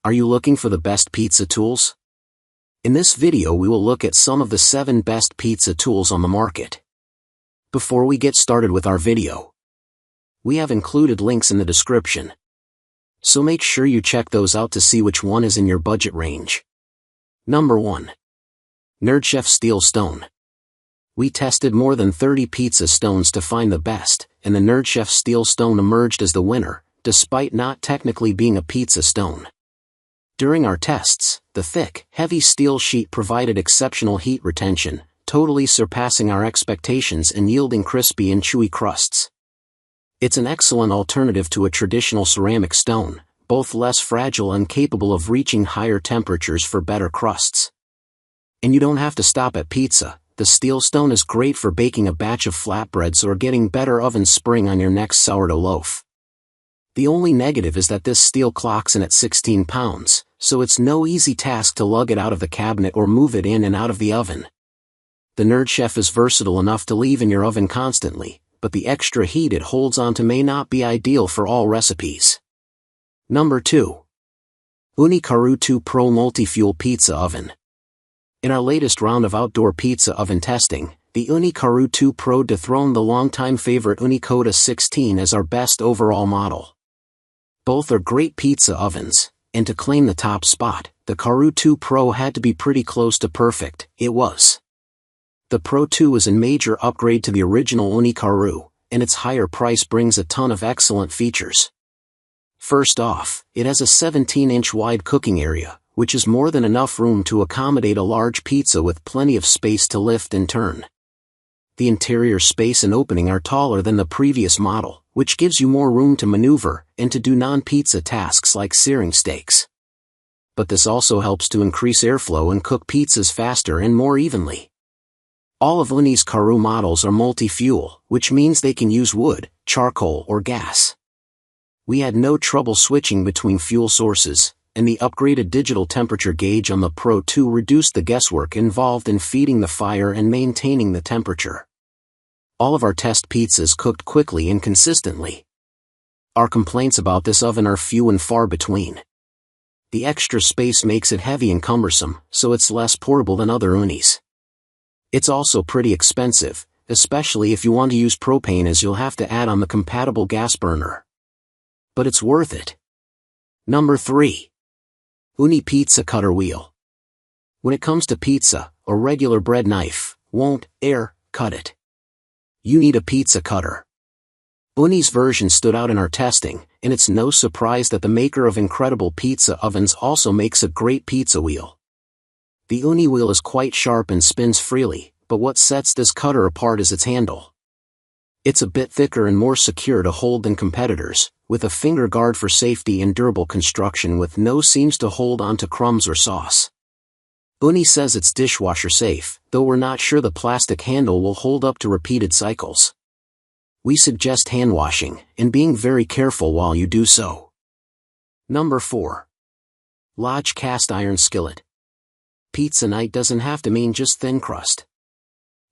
Are you looking for the best pizza tools? In this video we will look at some of the 7 best pizza tools on the market. Before we get started with our video, we have included links in the description, so make sure you check those out to see which one is in your budget range. Number 1. NerdChef Steel Stone. We tested more than 30 pizza stones to find the best, and the NerdChef Steel Stone emerged as the winner, despite not technically being a pizza stone. During our tests, the thick, heavy steel sheet provided exceptional heat retention, totally surpassing our expectations and yielding crispy and chewy crusts. It's an excellent alternative to a traditional ceramic stone, both less fragile and capable of reaching higher temperatures for better crusts. And you don't have to stop at pizza. The steel stone is great for baking a batch of flatbreads or getting better oven spring on your next sourdough loaf. The only negative is that this steel clocks in at 16 pounds, so it's no easy task to lug it out of the cabinet or move it in and out of the oven. The NerdChef is versatile enough to leave in your oven constantly, but the extra heat it holds onto may not be ideal for all recipes. Number 2. Ooni Karu 2 Pro Multi-Fuel Pizza Oven. In our latest round of outdoor pizza oven testing, the Ooni Karu 2 Pro dethroned the longtime favorite Ooni Koda 16 as our best overall model. Both are great pizza ovens, and to claim the top spot, the Karu 2 Pro had to be pretty close to perfect. It was. The Pro 2 is a major upgrade to the original Ooni Karu, and its higher price brings a ton of excellent features. First off, it has a 17-inch wide cooking area, which is more than enough room to accommodate a large pizza with plenty of space to lift and turn. The interior space and opening are taller than the previous model, which gives you more room to maneuver and to do non-pizza tasks like searing steaks. But this also helps to increase airflow and cook pizzas faster and more evenly. All of Ooni's Karu models are multi-fuel, which means they can use wood, charcoal or gas. We had no trouble switching between fuel sources, and the upgraded digital temperature gauge on the Pro 2 reduced the guesswork involved in feeding the fire and maintaining the temperature. All of our test pizzas cooked quickly and consistently. Our complaints about this oven are few and far between. The extra space makes it heavy and cumbersome, so it's less portable than other Oonis. It's also pretty expensive, especially if you want to use propane, as you'll have to add on the compatible gas burner. But it's worth it. Number 3. Ooni Pizza Cutter Wheel. When it comes to pizza, a regular bread knife won't cut it. You need a pizza cutter. Ooni's version stood out in our testing, and it's no surprise that the maker of incredible pizza ovens also makes a great pizza wheel. The Ooni wheel is quite sharp and spins freely, but what sets this cutter apart is its handle. It's a bit thicker and more secure to hold than competitors, with a finger guard for safety and durable construction with no seams to hold onto crumbs or sauce. Ooni says it's dishwasher safe, though we're not sure the plastic handle will hold up to repeated cycles. We suggest hand washing, and being very careful while you do so. Number 4. Lodge Cast Iron Skillet. Pizza night doesn't have to mean just thin crust.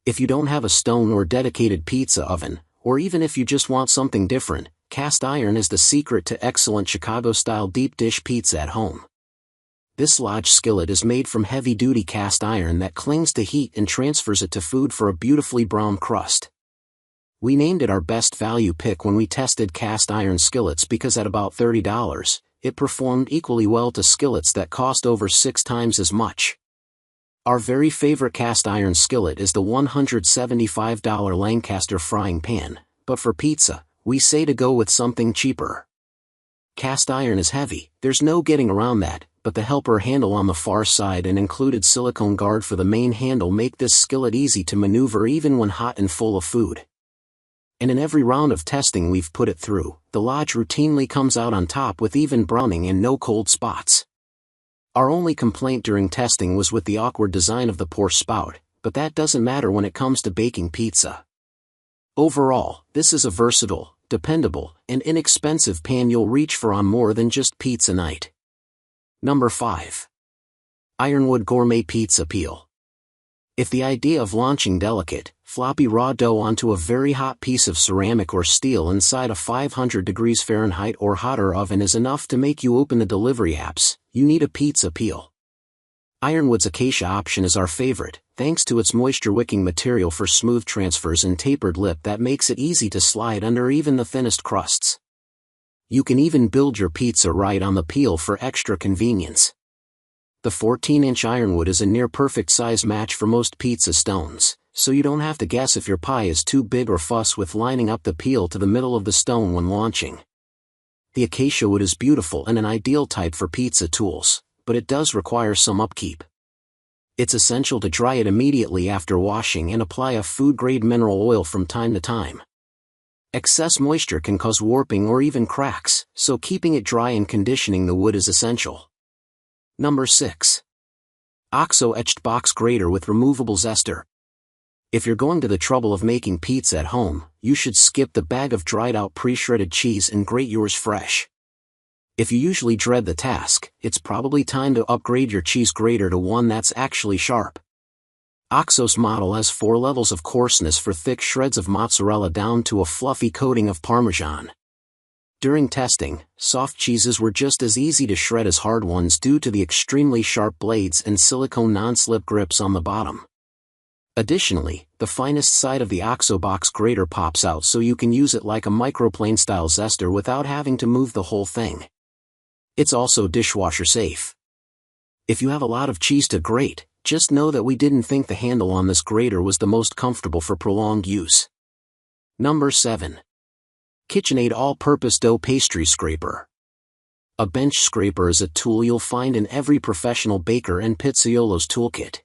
If you don't have a stone or dedicated pizza oven, or even if you just want something different, cast iron is the secret to excellent Chicago-style deep dish pizza at home. This Lodge skillet is made from heavy-duty cast iron that clings to heat and transfers it to food for a beautifully brown crust. We named it our best value pick when we tested cast iron skillets because at about $30, it performed equally well to skillets that cost over 6 times as much. Our very favorite cast iron skillet is the $175 Lancaster frying pan, but for pizza, we say to go with something cheaper. Cast iron is heavy, there's no getting around that, but the helper handle on the far side and included silicone guard for the main handle make this skillet easy to maneuver even when hot and full of food. And in every round of testing we've put it through, the Lodge routinely comes out on top with even browning and no cold spots. Our only complaint during testing was with the awkward design of the pour spout, but that doesn't matter when it comes to baking pizza. Overall, this is a versatile, dependable, and inexpensive pan you'll reach for on more than just pizza night. Number 5. Ironwood Gourmet Pizza Peel. If the idea of launching delicate, floppy raw dough onto a very hot piece of ceramic or steel inside a 500 degrees Fahrenheit or hotter oven is enough to make you open the delivery apps, you need a pizza peel. Ironwood's acacia option is our favorite, thanks to its moisture-wicking material for smooth transfers and tapered lip that makes it easy to slide under even the thinnest crusts. You can even build your pizza right on the peel for extra convenience. The 14-inch Ironwood is a near-perfect size match for most pizza stones, so you don't have to guess if your pie is too big or fuss with lining up the peel to the middle of the stone when launching. The acacia wood is beautiful and an ideal type for pizza tools, but it does require some upkeep. It's essential to dry it immediately after washing and apply a food-grade mineral oil from time to time. Excess moisture can cause warping or even cracks, so keeping it dry and conditioning the wood is essential. Number 6. OXO Etched Box Grater with Removable Zester. If you're going to the trouble of making pizza at home, you should skip the bag of dried-out pre-shredded cheese and grate yours fresh. If you usually dread the task, it's probably time to upgrade your cheese grater to one that's actually sharp. OXO's model has 4 levels of coarseness for thick shreds of mozzarella down to a fluffy coating of Parmesan. During testing, soft cheeses were just as easy to shred as hard ones due to the extremely sharp blades and silicone non-slip grips on the bottom. Additionally, the finest side of the OXO box grater pops out so you can use it like a microplane-style zester without having to move the whole thing. It's also dishwasher safe. If you have a lot of cheese to grate, just know that we didn't think the handle on this grater was the most comfortable for prolonged use. Number 7. KitchenAid All-Purpose Dough Pastry Scraper. A bench scraper is a tool you'll find in every professional baker and pizzaiolo's toolkit.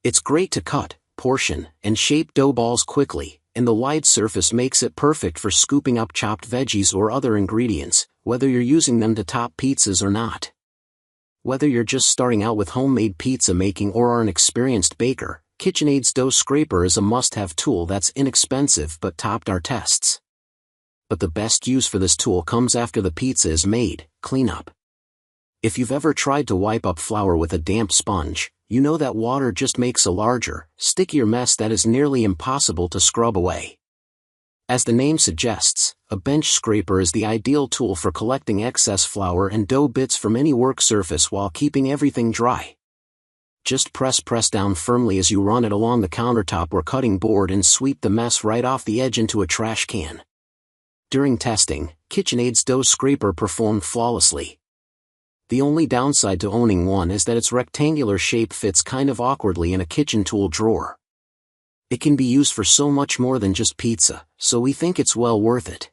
It's great to cut, portion, and shape dough balls quickly, and the wide surface makes it perfect for scooping up chopped veggies or other ingredients, whether you're using them to top pizzas or not. Whether you're just starting out with homemade pizza making or are an experienced baker, KitchenAid's dough scraper is a must-have tool that's inexpensive but topped our tests. But the best use for this tool comes after the pizza is made: cleanup. If you've ever tried to wipe up flour with a damp sponge, you know that water just makes a larger, stickier mess that is nearly impossible to scrub away. As the name suggests, a bench scraper is the ideal tool for collecting excess flour and dough bits from any work surface while keeping everything dry. Just press down firmly as you run it along the countertop or cutting board and sweep the mess right off the edge into a trash can. During testing, KitchenAid's dough scraper performed flawlessly. The only downside to owning one is that its rectangular shape fits kind of awkwardly in a kitchen tool drawer. It can be used for so much more than just pizza, so we think it's well worth it.